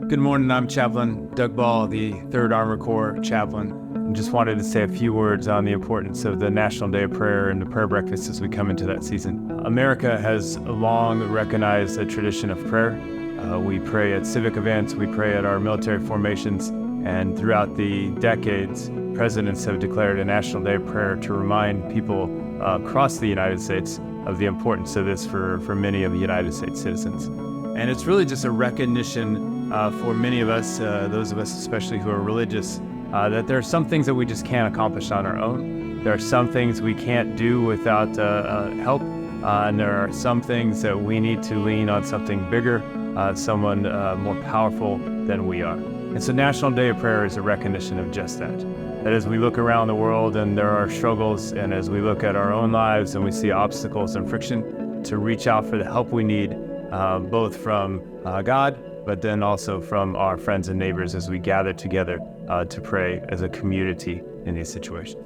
Good morning, I'm Chaplain Doug Ball, the 3rd Armored Corps chaplain. And just wanted to say a few words on the importance of the National Day of Prayer and the prayer breakfast as we come into that season. America has long recognized a tradition of prayer. We pray at civic events, we pray at our military formations, and throughout the decades, presidents have declared a National Day of Prayer to remind people across the United States of the importance of this for many of the United States citizens. And it's really just a recognition for many of us, those of us especially who are religious, that there are some things that we just can't accomplish on our own. There are some things we can't do without help, and there are some things that we need to lean on something bigger, someone more powerful than we are. And so National Day of Prayer is a recognition of just that. That as we look around the world and there are struggles, and as we look at our own lives and we see obstacles and friction, to reach out for the help we need, both from God, but then also from our friends and neighbors as we gather together to pray as a community in these situations.